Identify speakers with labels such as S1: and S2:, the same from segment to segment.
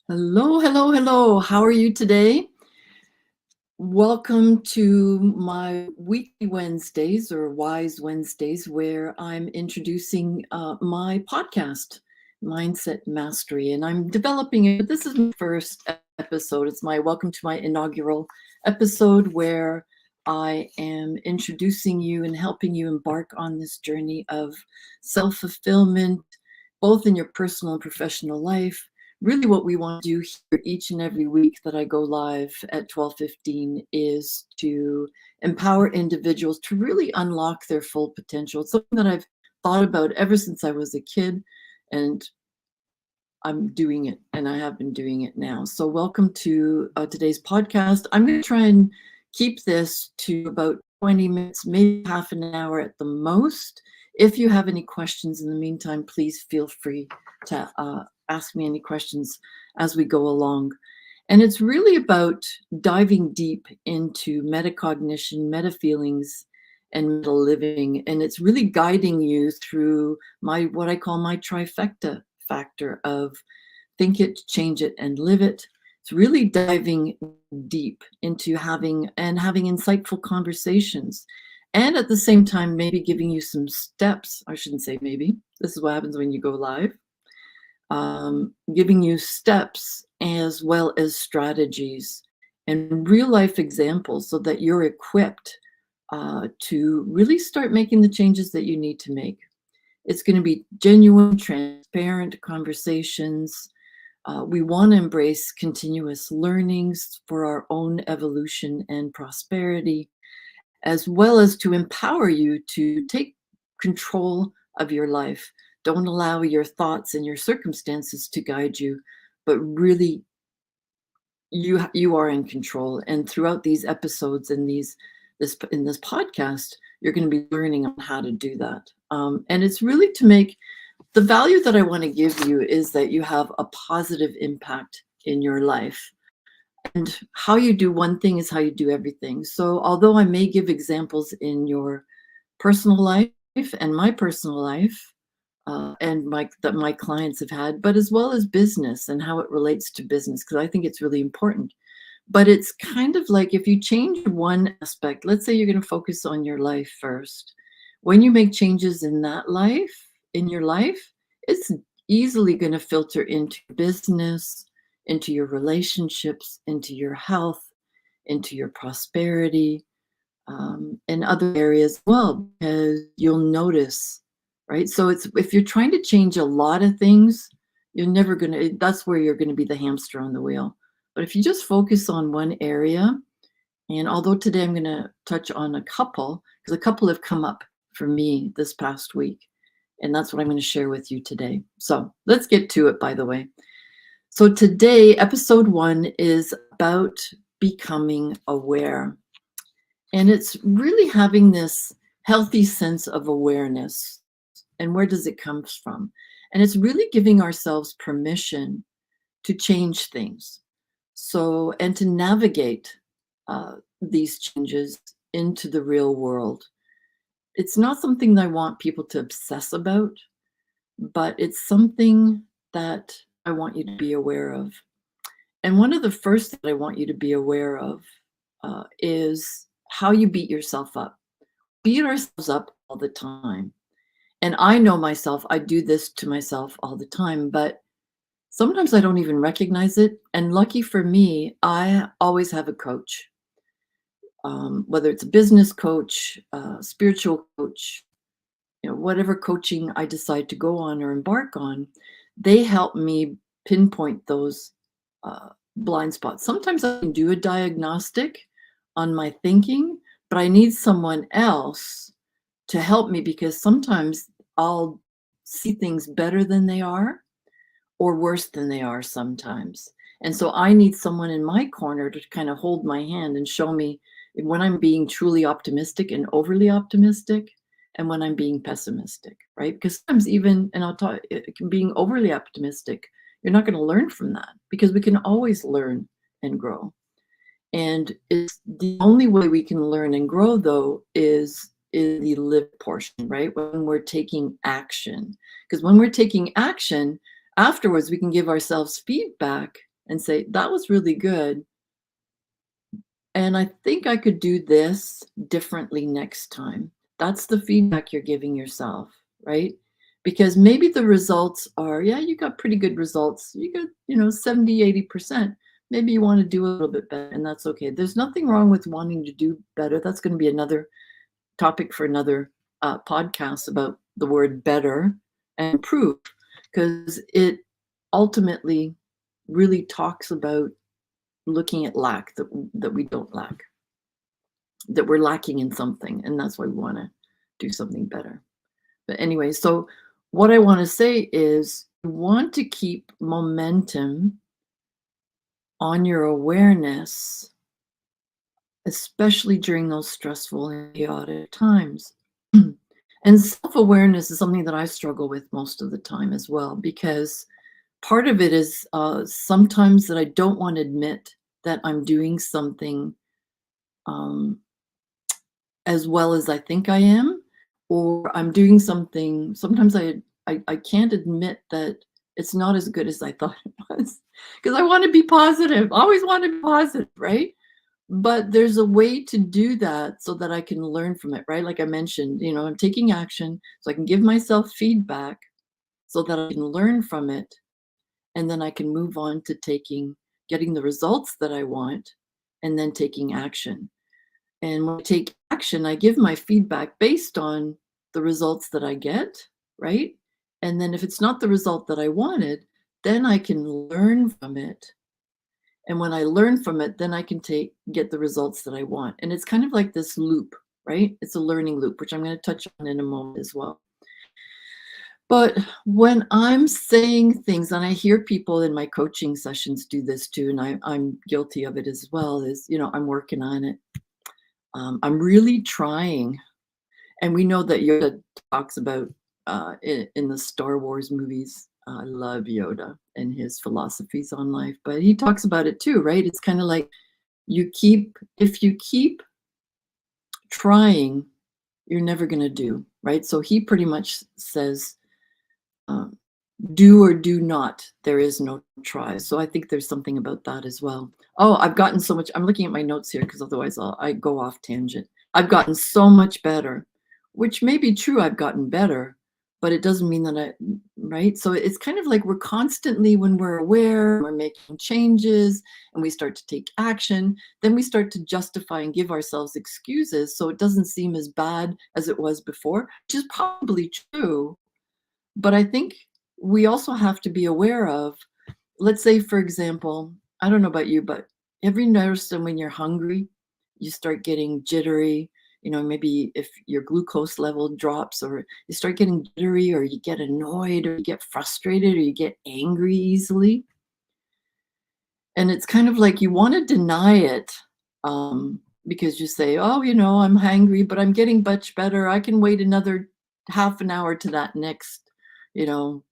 S1: Hello, hello, hello. How are you today? Welcome to my weekly Wednesdays or Wise Wednesdays, where I'm introducing my podcast, Mindset Mastery. And I'm developing it. This is my first episode. It's my welcome to my inaugural episode where I am introducing you and helping you embark on this journey of self fulfillment, both in your personal and professional life. Really what we want to do here each and every week that I go live at 12:15 is to empower individuals to really unlock their full potential. It's something that I've thought about ever since I was a kid, and I'm doing it, and I have been doing it now. So welcome to today's podcast. I'm going to try and keep this to about 20 minutes, maybe half an hour at the most. If you have any questions in the meantime, please feel free to ask me any questions as we go along. And it's really about diving deep into metacognition, meta feelings, and meta living. And it's really guiding you through my what I call my trifecta factor of think it, change it, and live it. It's really diving deep into having insightful conversations. And at the same time, maybe giving you some steps. I shouldn't say maybe. This is what happens when you go live. Giving you steps as well as strategies and real life examples so that you're equipped to really start making the changes that you need to make. It's going to be genuine, transparent conversations. We want to embrace continuous learnings for our own evolution and prosperity, as well as to empower you to take control of your life. Don't allow your thoughts and your circumstances to guide you, but really you are in control. And throughout these episodes and in this podcast, you're going to be learning on how to do that. And it's really to make the value that I want to give you is that you have a positive impact in your life. And how you do one thing is how you do everything. So although I may give examples in your personal life and my personal life, and that my clients have had, but as well as business and how it relates to business, because I think it's really important. But it's kind of like if you change one aspect, let's say you're going to focus on your life first. When you make changes in that life, in your life, it's easily going to filter into business, into your relationships, into your health, into your prosperity, and other areas as well, because you'll notice, right? So it's if you're trying to change a lot of things, you're never going to, that's where you're going to be the hamster on the wheel. But if you just focus on one area, and although today I'm going to touch on a couple, because a couple have come up for me this past week, and that's what I'm going to share with you today. So let's get to it, by the way. So today, episode 1 is about becoming aware. And it's really having this healthy sense of awareness. And where does it come from? And it's really giving ourselves permission to change things. So, and to navigate these changes into the real world. It's not something that I want people to obsess about, but it's something that I want you to be aware of. And one of the first that I want you to be aware of is how you beat yourself up. Beat ourselves up all the time. And I know myself, I do this to myself all the time, but sometimes I don't even recognize it. And lucky for me, I always have a coach, whether it's a business coach, spiritual coach, whatever coaching I decide to go on or embark on, they help me pinpoint those blind spots. Sometimes I can do a diagnostic on my thinking, but I need someone else to help me because sometimes I'll see things better than they are or worse than they are sometimes. And so I need someone in my corner to kind of hold my hand and show me when I'm being truly optimistic and overly optimistic and when I'm being pessimistic, right? Because sometimes even, and I'll talk, being overly optimistic, you're not going to learn from that because we can always learn and grow. And it's the only way we can learn and grow, though, is the live portion, right? When we're taking action. Because when we're taking action, afterwards we can give ourselves feedback and say, that was really good. And I think I could do this differently next time. That's the feedback you're giving yourself, right? Because maybe the results are, yeah, you got pretty good results. You got, 70, 80%. Maybe you want to do a little bit better, and that's okay. There's nothing wrong with wanting to do better. That's going to be another topic for another podcast about the word better and improve, because it ultimately really talks about looking at lack that we don't lack, that we're lacking in something, and that's why we want to do something better. But anyway, so what I want to say is you want to keep momentum on your awareness, especially during those stressful and chaotic times. And self-awareness is something that I struggle with most of the time as well, because part of it is sometimes that I don't want to admit that I'm doing something um, as well as I think I am, or I'm doing something. Sometimes I can't admit that it's not as good as I thought it was, because I want to be positive. I always want to be positive, right? But there's a way to do that so that I can learn from it, right? Like I mentioned, I'm taking action so I can give myself feedback so that I can learn from it, and then I can move on to getting the results that I want, and then taking action. And when I take action, I give my feedback based on the results that I get, right? And then if it's not the result that I wanted, then I can learn from it. And when I learn from it, then I can get the results that I want. And it's kind of like this loop, right? It's a learning loop, which I'm going to touch on in a moment as well. But when I'm saying things, and I hear people in my coaching sessions do this too, and I'm guilty of it as well, is, I'm working on it. I'm really trying. And we know that Yoda talks about in the Star Wars movies. I love Yoda and his philosophies on life, but he talks about it too, right? It's kind of like if you keep trying, you're never going to do, right? So he pretty much says, um, do or do not. There is no try. So I think there's something about that as well. Oh, I've gotten so much. I'm looking at my notes here because otherwise I go off tangent. I've gotten so much better, which may be true. I've gotten better, but it doesn't mean that right? So it's kind of like we're constantly, when we're aware, we're making changes and we start to take action, then we start to justify and give ourselves excuses. So it doesn't seem as bad as it was before, which is probably true. But I think we also have to be aware of, let's say, for example, I don't know about you, but have you noticed that when you're hungry, you start getting jittery? Maybe if your glucose level drops, or you start getting jittery, or you get annoyed, or you get frustrated, or you get angry easily. And it's kind of like you want to deny it, because you say, oh, I'm hangry, but I'm getting much better. I can wait another half an hour to that next, you know,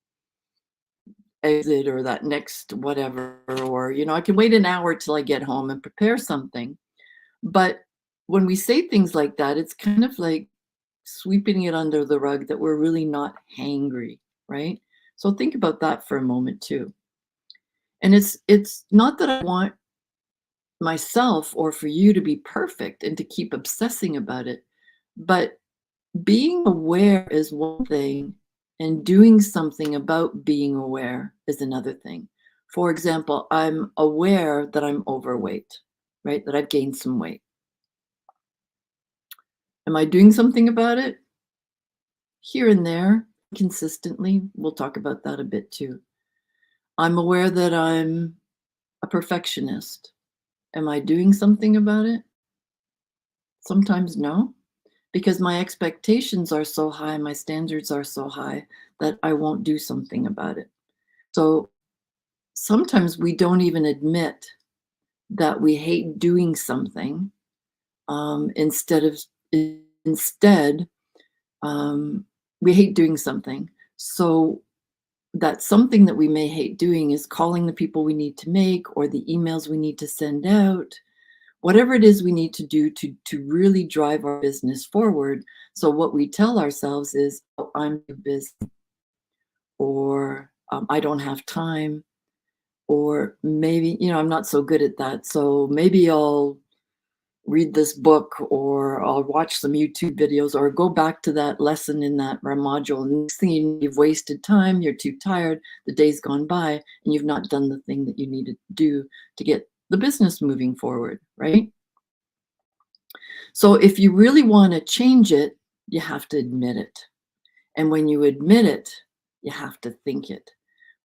S1: exit, or that next whatever, or I can wait an hour till I get home and prepare something. But when we say things like that, it's kind of like sweeping it under the rug that we're really not hangry, right? So think about that for a moment too. And it's not that I want myself or for you to be perfect and to keep obsessing about it, but being aware is one thing, and doing something about being aware is another thing. For example, I'm aware that I'm overweight, right? That I've gained some weight. Am I doing something about it? Here and there, consistently. We'll talk about that a bit too. I'm aware that I'm a perfectionist. Am I doing something about it? Sometimes no, because my expectations are so high, my standards are so high that I won't do something about it. So sometimes we don't even admit that we hate doing something. Instead, we hate doing something. So that something that we may hate doing is calling the people we need to make, or the emails we need to send out, whatever it is we need to do to really drive our business forward. So what we tell ourselves is, oh, I'm too busy, or I don't have time. Or maybe, I'm not so good at that, so maybe I'll read this book or I'll watch some YouTube videos or go back to that lesson in that module. And next thing you know, you've wasted time, you're too tired, the day's gone by, and you've not done the thing that you needed to do to get the business moving forward, right? So if you really want to change it, you have to admit it. And when you admit it, you have to think it.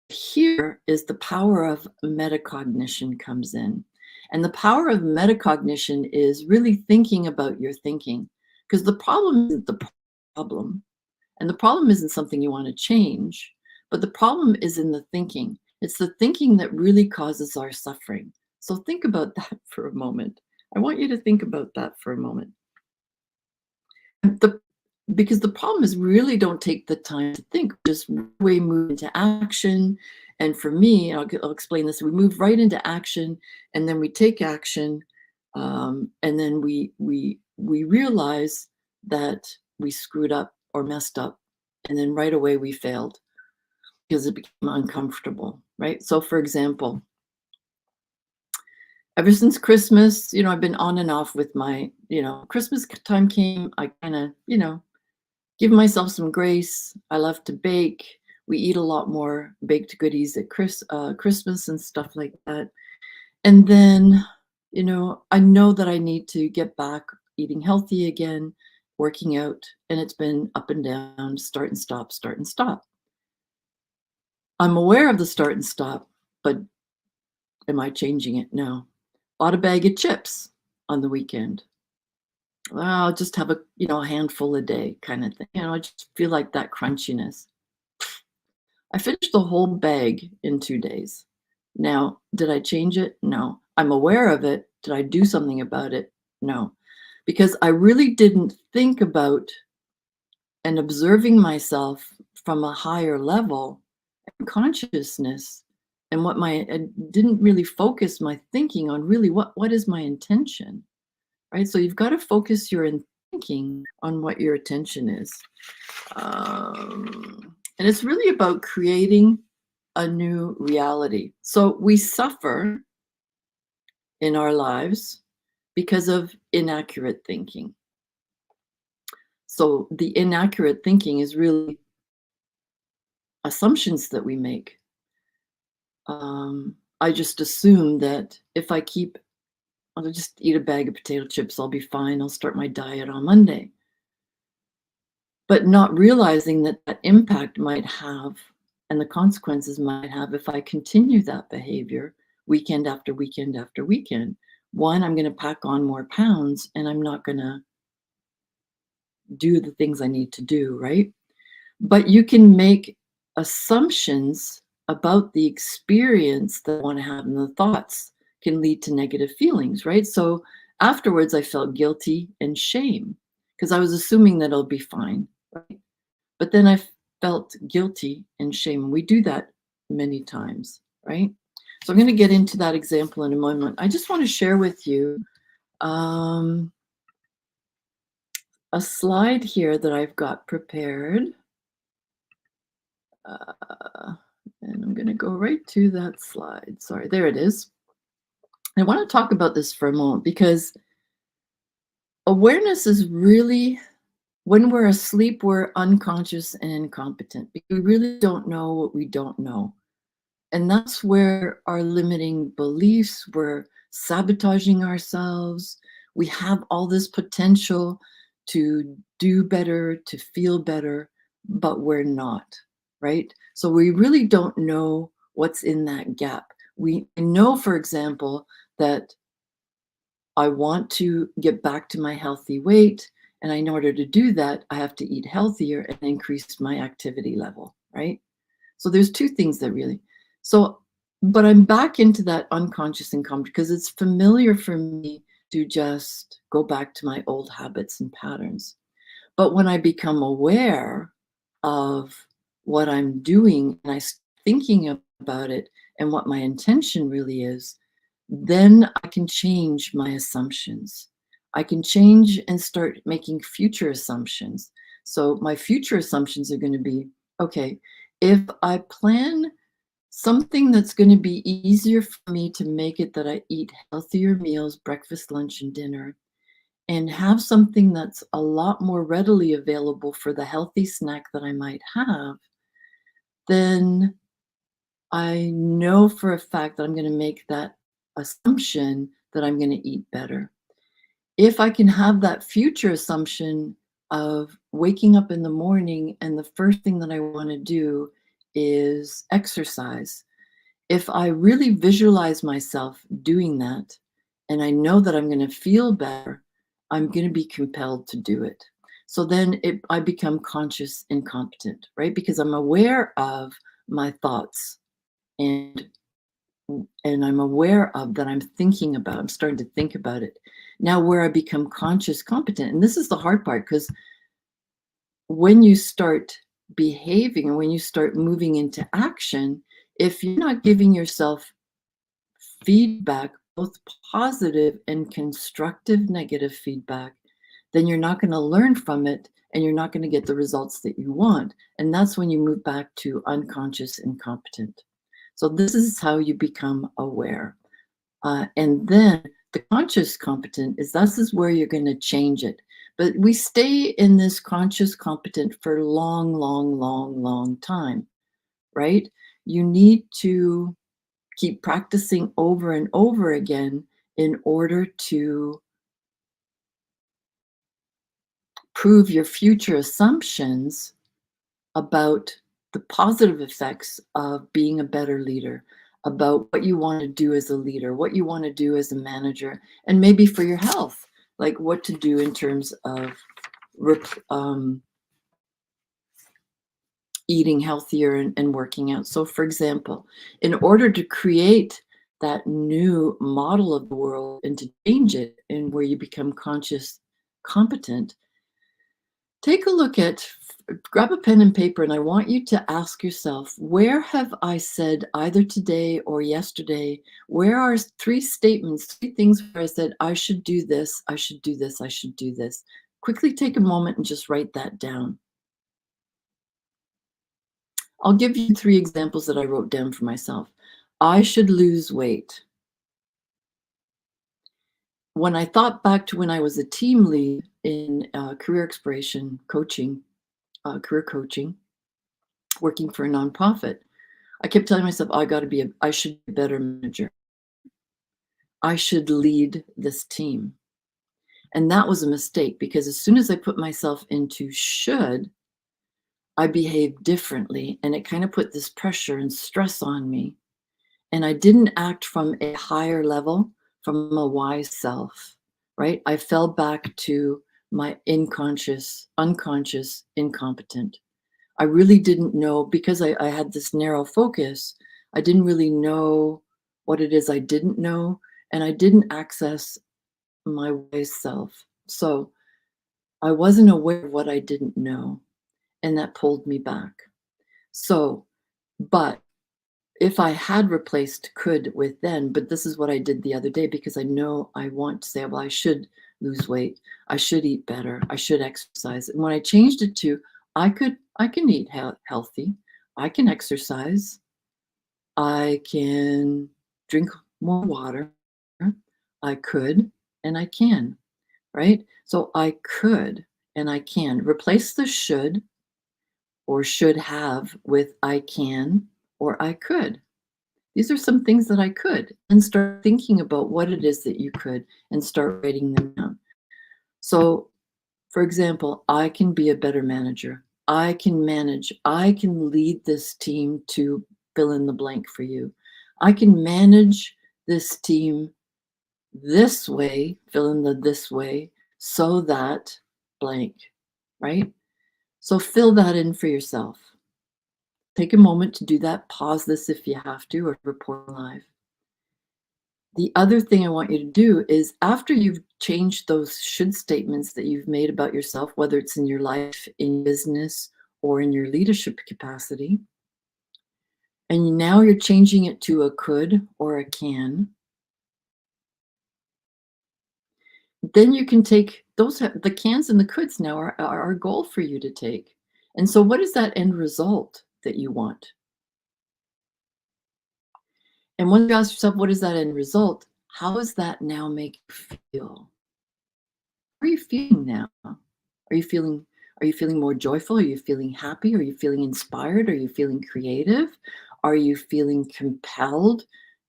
S1: Here is the power of metacognition comes in. And the power of metacognition is really thinking about your thinking. Because the problem isn't the problem. And the problem isn't something you want to change. But the problem is in the thinking. It's the thinking that really causes our suffering. So think about that for a moment. I want you to think about that for a moment. The Because the problem is we really don't take the time to think, just way move into action. And for me, I'll explain this. We move right into action, and then we take action, and then we realize that we screwed up or messed up, and then right away we failed because it became uncomfortable, right? So, for example, ever since Christmas, I've been on and off with my, Christmas time came, I kind of, give myself some grace. I love to bake. We eat a lot more baked goodies at Christmas and stuff like that. And then, I know that I need to get back eating healthy again, working out, and it's been up and down, start and stop, start and stop. I'm aware of the start and stop, but am I changing it? No. Bought a bag of chips on the weekend. Well, I'll just have a handful a day kind of thing. I just feel like that crunchiness. I finished the whole bag in 2 days. Now, did I change it? No. I'm aware of it. Did I do something about it? No. Because I really didn't think about and observing myself from a higher level and consciousness and I didn't really focus my thinking on really what is my intention, right? So you've got to focus your thinking on what your attention is. And it's really about creating a new reality. So we suffer in our lives because of inaccurate thinking. So the inaccurate thinking is really assumptions that we make. I just assume that if I'll just eat a bag of potato chips, I'll be fine. I'll start my diet on Monday. But not realizing that impact might have and the consequences might have if I continue that behavior weekend after weekend after weekend. One, I'm going to pack on more pounds and I'm not going to do the things I need to do, right? But you can make assumptions about the experience that I want to have, and the thoughts can lead to negative feelings, right? So afterwards, I felt guilty and shame because I was assuming that I'll be fine, right? But then I felt guilty and shame. We do that many times, right? So I'm going to get into that example in a moment. I just want to share with you a slide here that I've got prepared. And I'm going to go right to that slide. Sorry, there it is. I want to talk about this for a moment because awareness is really, when we're asleep, we're unconscious and incompetent. We really don't know what we don't know. And that's where our limiting beliefs, we're sabotaging ourselves. We have all this potential to do better, to feel better, but we're not, right? So we really don't know what's in that gap. We know, for example, that I want to get back to my healthy weight. And in order to do that, I have to eat healthier and increase my activity level, right? So there's two things that really, but I'm back into that unconscious income because it's familiar for me to just go back to my old habits and patterns. But when I become aware of what I'm doing and thinking about it and what my intention really is, then I can change my assumptions. I can change and start making future assumptions. So my future assumptions are going to be, okay, if I plan Something that's going to be easier for me to make it that I eat healthier meals, breakfast, lunch, and dinner, and have something that's a lot more readily available for the healthy snack that I might have, then I know for a fact that I'm going to make that assumption that I'm going to eat better. If I can have that future assumption of waking up in the morning and the first thing that I want to do is exercise, if I really visualize myself doing that and I know that I'm going to feel better, I'm going to be compelled to do it. So then I become conscious and competent, right? Because I'm aware of my thoughts and I'm aware of that I'm starting to think about it. Now where I become conscious, competent, and this is the hard part because when you start behaving and when you start moving into action, if you're not giving yourself feedback, both positive and constructive negative feedback, then you're not going to learn from it and you're not going to get the results that you want. And that's when you move back to unconscious and competent. So this is how you become aware. And then the conscious competent is this is where you're going to change it. But we stay in this conscious competent for long, long, long, long time, right? You need to keep practicing over and over again in order to prove your future assumptions about the positive effects of being a better leader, about what you want to do as a leader, what you want to do as a manager, and maybe for your health, like what to do in terms of eating healthier and working out. So, for example, in order to create that new model of the world and to change it and where you become conscious, competent, take a look at, grab a pen and paper, and I want you to ask yourself, where have I said either today or yesterday, where are three statements, three things where I said, I should do this, I should do this, I should do this. Quickly take a moment and just write that down. I'll give you three examples that I wrote down for myself. I should lose weight. When I thought back to when I was a team lead in career exploration coaching, career coaching, working for a nonprofit, I kept telling myself, I should be a better manager. I should lead this team. And that was a mistake because as soon as I put myself into should, I behaved differently. And it kind of put this pressure and stress on me. And I didn't act from a higher level, from a wise self, right? I fell back to my unconscious, incompetent. I really didn't know because I had this narrow focus. I didn't really know what it is I didn't know, and I didn't access my wise self. So I wasn't aware of what I didn't know, and that pulled me back. So, but if I had replaced could with then, but this is what I did the other day because I know I want to say, well, I should lose weight. I should eat better. I should exercise. And when I changed it to, I can eat healthy. I can exercise. I can drink more water. I could and I can, right? So I could and I can replace the should or should have with I can or I could. These are some things that I could, and start thinking about what it is that you could and start writing them down. So, for example, I can be a better manager. I can manage. I can lead this team to fill in the blank for you. I can manage this team this way, fill in the this way, so that blank, right? So fill that in for yourself. Take a moment to do that. Pause this if you have to, or report live. The other thing I want you to do is after you've changed those should statements that you've made about yourself, whether it's in your life, in business, or in your leadership capacity, and now you're changing it to a could or a can, then you can take those, the cans and the coulds now are a goal for you to take. And so what is that end result that you want? And once you ask yourself, what is that end result? How does that now make you feel? How are you feeling now? Are you feeling are you feeling more joyful? Are you feeling happy? Are you feeling inspired? Are you feeling creative? Are you feeling compelled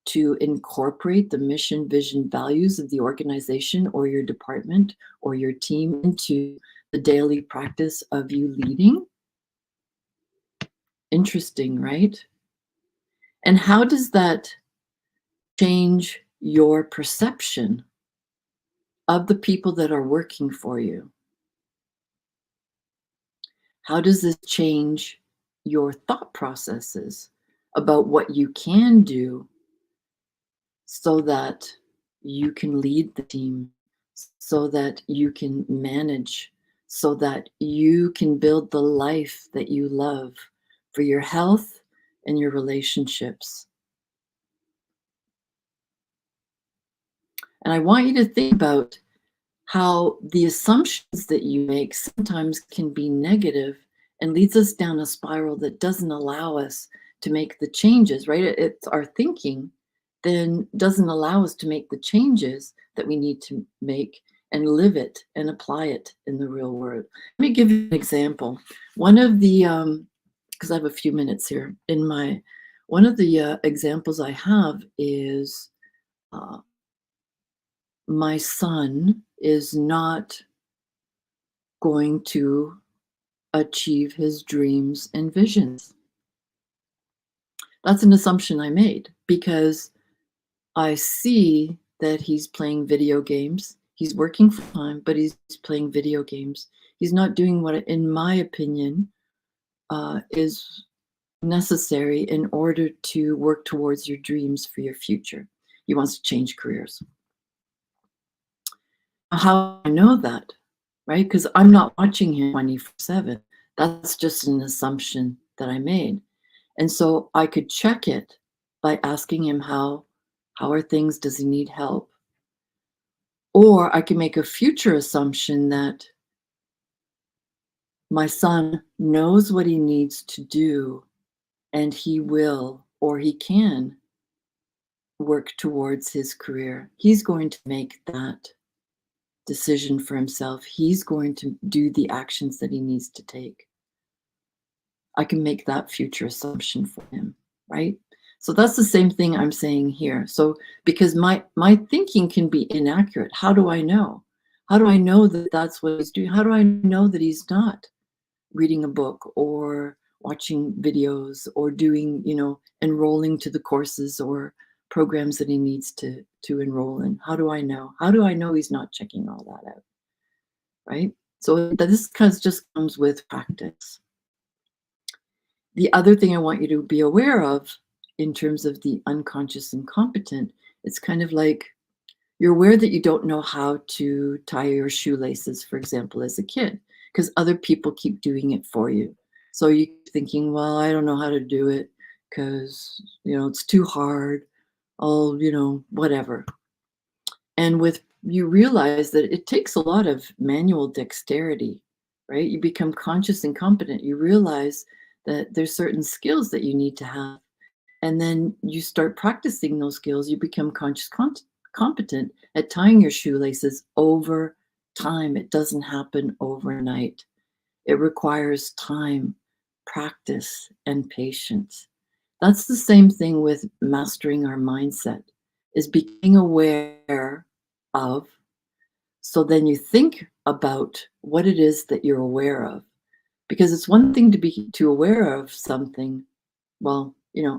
S1: to incorporate the mission, vision, values of the organization or your department or your team into the daily practice of you leading? Interesting, right? And how does that change your perception of the people that are working for you? How does this change your thought processes about what you can do so that you can lead the team, so that you can manage, so that you can build the life that you love for your health and your relationships? And I want you to think about how the assumptions that you make sometimes can be negative and leads us down a spiral that doesn't allow us to make the changes, right? It's our thinking then doesn't allow us to make the changes that we need to make and live it and apply it in the real world. Let me give you an example. One of the, because I have a few minutes here, one of the examples I have is uh, my son is not going to achieve his dreams and visions. That's an assumption I made because I see that he's playing video games. He's working full time, but he's playing video games. He's not doing what, in my opinion, is necessary in order to work towards your dreams for your future. He wants to change careers. How do I know that? Right? Because I'm not watching him 24/7. That's just an assumption that I made. And so I could check it by asking him how are things? Does he need help? Or I can make a future assumption that my son knows what he needs to do and he will or he can work towards his career. He's going to make that decision for himself. He's going to do the actions that he needs to take. I can make that future assumption for him, right? So that's the same thing I'm saying here. So because my thinking can be inaccurate, how do I know? How do I know that that's what he's doing? How do I know that he's not reading a book or watching videos or doing, enrolling to the courses or programs that he needs to enroll in? How do I know? How do I know he's not checking all that out? Right? So this kind of just comes with practice. The other thing I want you to be aware of in terms of the unconscious incompetent, it's kind of like you're aware that you don't know how to tie your shoelaces, for example, as a kid, because other people keep doing it for you. So you're thinking, well, I don't know how to do it because, it's too hard. I'll, whatever. And with you realize that it takes a lot of manual dexterity, right? You become conscious and competent. You realize that there's certain skills that you need to have. And then you start practicing those skills. You become competent at tying your shoelaces over time. It doesn't happen overnight. It requires time, practice, and patience. That's the same thing with mastering our mindset, is becoming aware of. So then you think about what it is that you're aware of. Because it's one thing to be too aware of something. Well,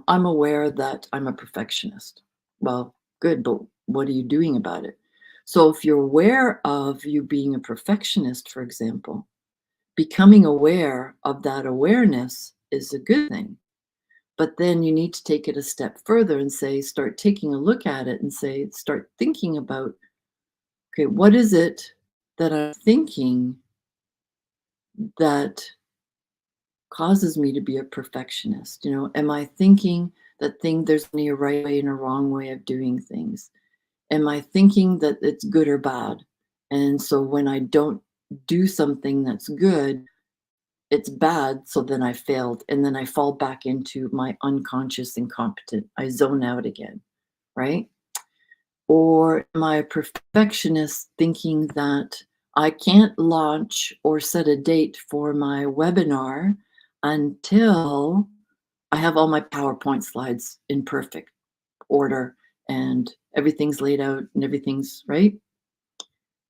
S1: I'm aware that I'm a perfectionist. Well, good, but what are you doing about it? So if you're aware of you being a perfectionist, for example, becoming aware of that awareness is a good thing. But then you need to take it a step further and start taking a look at it and start thinking about, okay, what is it that I'm thinking that causes me to be a perfectionist? Am I thinking that there's only a right way and a wrong way of doing things? Am I thinking that it's good or bad? And so when I don't do something that's good, it's bad, so then I failed, and then I fall back into my unconscious incompetent. I zone out again, right? Or am I a perfectionist thinking that I can't launch or set a date for my webinar until I have all my PowerPoint slides in perfect order and everything's laid out and everything's right?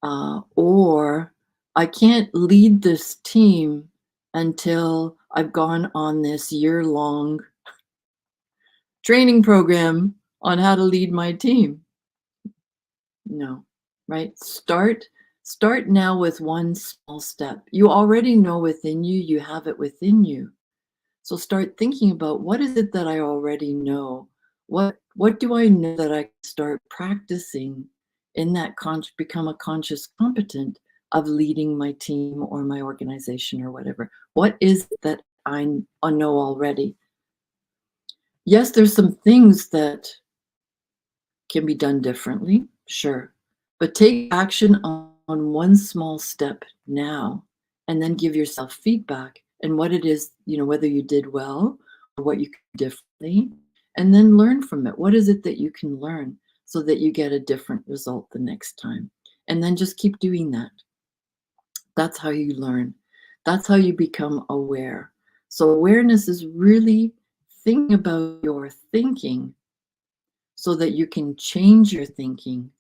S1: Or I can't lead this team until I've gone on this year-long training program on how to lead my team. No, right? Start now with one small step. You already know within you, you have it within you. So start thinking about what is it that I already know? What do I know that I can start practicing in that become a conscious competent of leading my team or my organization or whatever? What is it that I know already? Yes, there's some things that can be done differently, sure. But take action on one small step now and then give yourself feedback and what it is, whether you did well or what you could do differently, and then learn from it. What is it that you can learn so that you get a different result the next time? And then just keep doing that. That's how you learn. That's how you become aware. So awareness is really thinking about your thinking so that you can change your thinking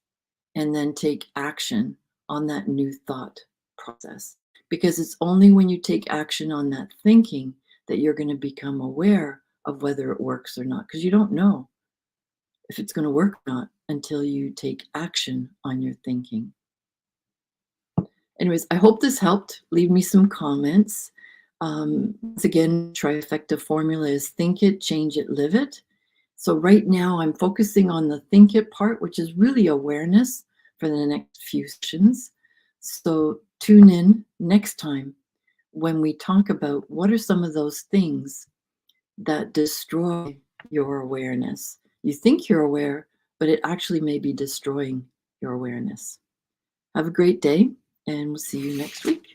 S1: and then take action on that new thought process. Because it's only when you take action on that thinking that you're going to become aware of whether it works or not. Because you don't know if it's going to work or not until you take action on your thinking. Anyways, I hope this helped. Leave me some comments. Once again, trifecta formula is think it, change it, live it. So right now I'm focusing on the think it part, which is really awareness for the next few sessions. So tune in next time when we talk about what are some of those things that destroy your awareness. You think you're aware, but it actually may be destroying your awareness. Have a great day, and we'll see you next week.